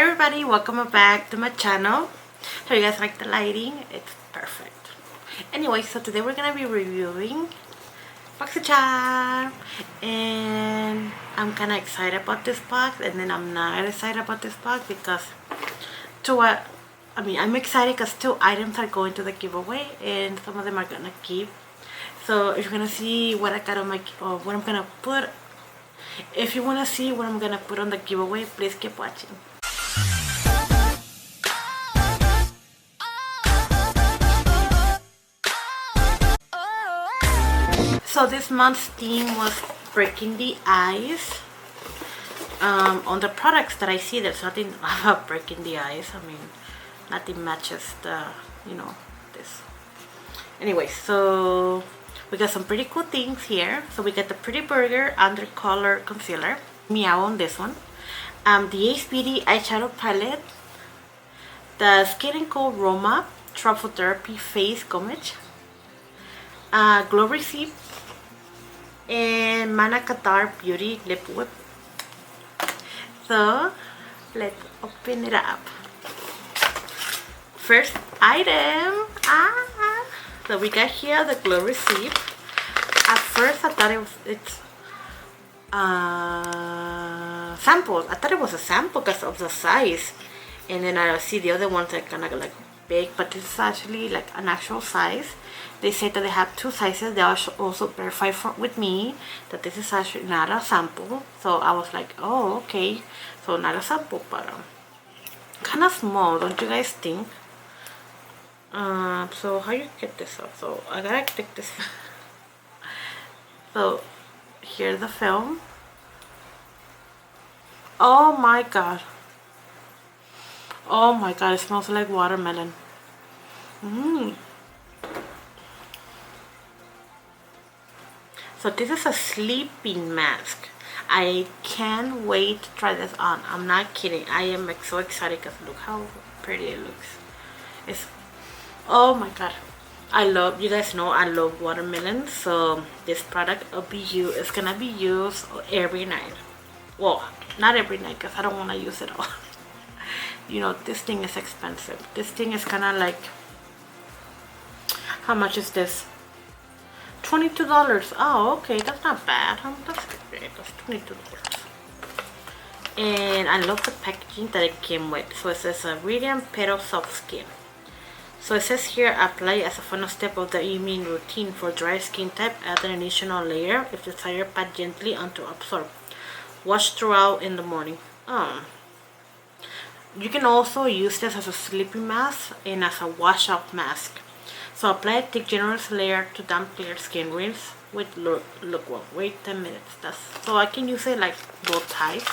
Hi everybody, welcome back to my channel. So you guys like the lighting? It's perfect. Anyway, so today we're gonna be reviewing Boxycharm, and I'm kind of excited about this box, and then I'm not excited about this box because I'm excited because 2 items are going to the giveaway, and some of them are gonna keep. So if you're gonna see what I got on my, or what I'm gonna put, if you wanna see what I'm gonna put on the giveaway, please keep watching. So this month's theme was breaking the ice. On the products that I see, there's nothing about breaking the ice. I mean, nothing matches the, this. Anyway, so we got some pretty cool things here. So we got the Pretty Burger Under Color Concealer. Meow on this one. The Ace Beauty Eyeshadow Palette. The Skin & Co. Roma Truffle Therapy Face Gomage. Glow Receipt. And Manakatar Beauty Lip Whip. So let's open it up. First item. So we got here the Glow Receipt. At first I thought it's samples. I thought it was a sample because of the size, and then I see the other ones that kind of like big, but this is actually like an actual size. They say that they have 2 sizes. They also verified with me that this is actually not a sample. So I was like, oh, okay. So not a sample, but kind of small, don't you guys think? So how you get this up? So I gotta take this. So here's the film. Oh my god. Oh my god, it smells like watermelon. So this is a sleeping mask. I can't wait to try this on. I'm not kidding. I am like so excited because look how pretty it looks. Oh my god. You guys know I love watermelon. So this product is gonna be used every night. Well, not every night because I don't want to use it all. This thing is expensive. This thing is kind of like, how much is this? $22. Oh, okay, that's not bad. That's great. That's $22. And I love the packaging that it came with. So it says a Radiant Petal Soft Skin. So it says here, apply as a final step of the evening routine for dry skin type. Add an additional layer if desired. Pat gently onto absorb. Wash throughout in the morning. You can also use this as a sleeping mask and as a wash off mask. So apply a thick generous layer to damp clear skin. Rinse with lukewarm. Wait 10 minutes. So I can use it like both types.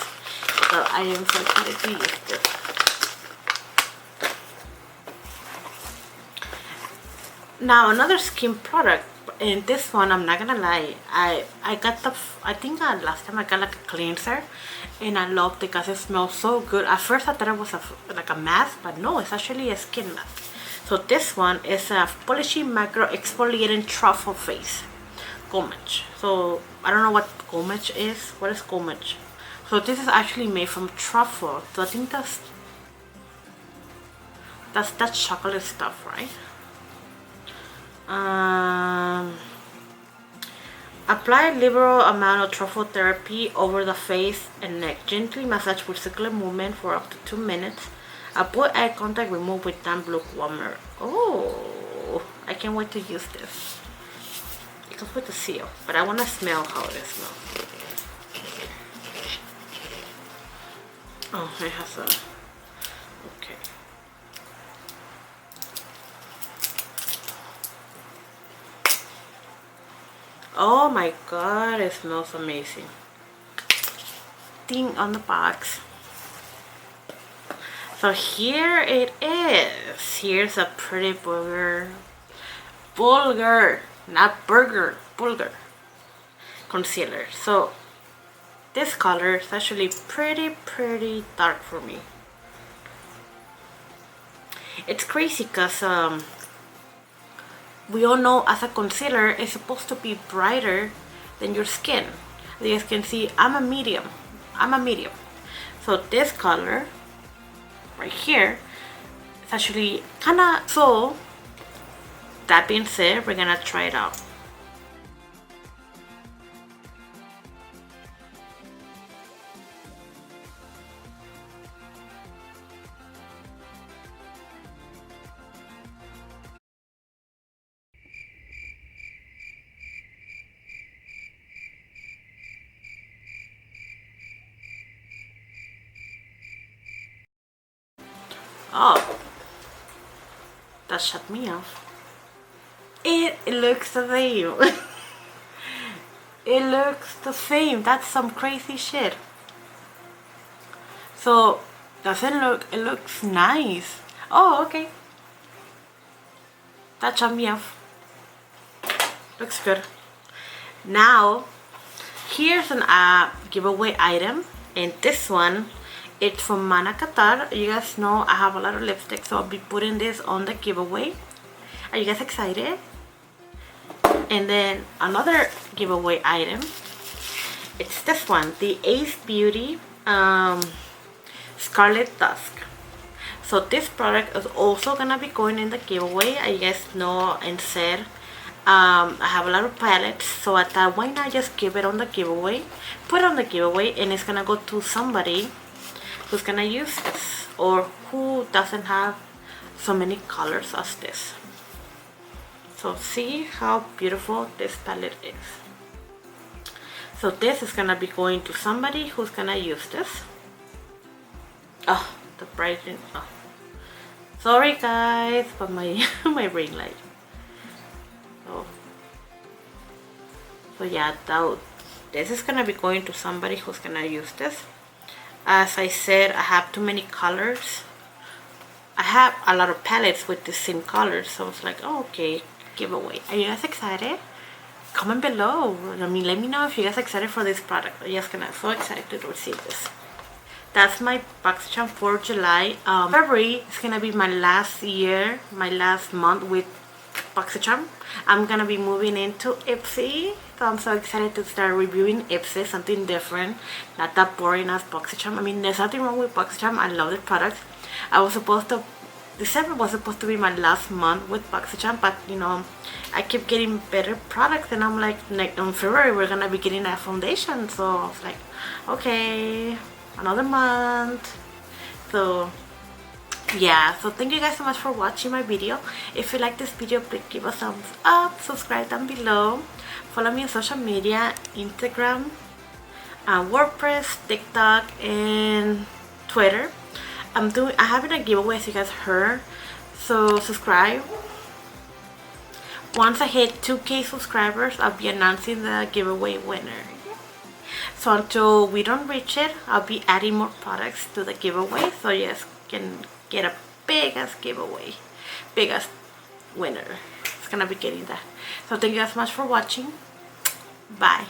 So I am so excited to use this. Now another skin product, and this one I'm not gonna lie, I think last time I got like a cleanser, and I loved it because it smells so good. At first I thought it was like a mask, but no, it's actually a skin mask. So this one is a Polishing Macro Exfoliating Truffle Face Gomage. So I don't know what gomage is. What is gomage? So this is actually made from truffle. So I think that's that chocolate stuff, right? Apply a liberal amount of truffle therapy over the face and neck. Gently massage with circular movement for up to 2 minutes. Avoid eye contact. Remove with damp lukewarmer. Oh, I can't wait to use this. It comes with the seal, but I want to smell how it smells. Oh, it has a... Okay. Oh my god, it smells amazing. Thing on the box. So here it is. Here's a Pretty Burger, not burger, bulgur concealer. So this color is actually pretty dark for me. It's crazy because we all know as a concealer it's supposed to be brighter than your skin. As you guys can see, I'm a medium. So this color right here. It's actually kind of, so that being said, we're gonna try it out. Oh, that shut me off. It looks the same. It looks the same. That's some crazy shit. So, doesn't look, it looks nice. Oh, okay. That shut me off. Looks good. Now, here's an giveaway item. And this one, it's from Mana Qatar. You guys know I have a lot of lipstick, so I'll be putting this on the giveaway. Are you guys excited? And then another giveaway item, it's this one, the Ace Beauty Scarlet Dusk. So this product is also gonna be going in the giveaway. You guys know and said I have a lot of palettes, so I thought why not just give it on the giveaway, put it on the giveaway, and it's gonna go to somebody who's gonna use this or who doesn't have so many colors as this. So see how beautiful this palette is. So this is gonna be going to somebody who's gonna use this. Oh, the brightening. Oh, sorry guys, but my my ring light. So yeah, this is gonna be going to somebody who's gonna use this. As I said, I have too many colors. I have a lot of palettes with the same colors, so it's like, oh, okay, giveaway. Are you guys excited? Comment below. I mean, let me know if you guys are excited for this product. I'm just gonna so excited to receive this. That's my Boxycharm for July. February is gonna be my last year, my last month with Boxycharm. I'm gonna be moving into Ipsy, so I'm so excited to start reviewing Ipsy, something different, not that boring as Boxycharm. I mean, there's nothing wrong with Boxycharm. I love the product. December was supposed to be my last month with Boxycharm, but you know, I keep getting better products, and I'm like in February we're gonna be getting a foundation, so I was like, okay, another month. So yeah, so thank you guys so much for watching my video. If you like this video, please give a thumbs up, subscribe down below, follow me on social media, Instagram, WordPress, TikTok, and Twitter. I'm having a giveaway, as you guys heard, so subscribe. Once I hit 2K subscribers, I'll be announcing the giveaway winner. So until we don't reach it, I'll be adding more products to the giveaway, so you guys can get a big ass giveaway, big ass winner. It's gonna be getting that. So thank you guys so much for watching. Bye.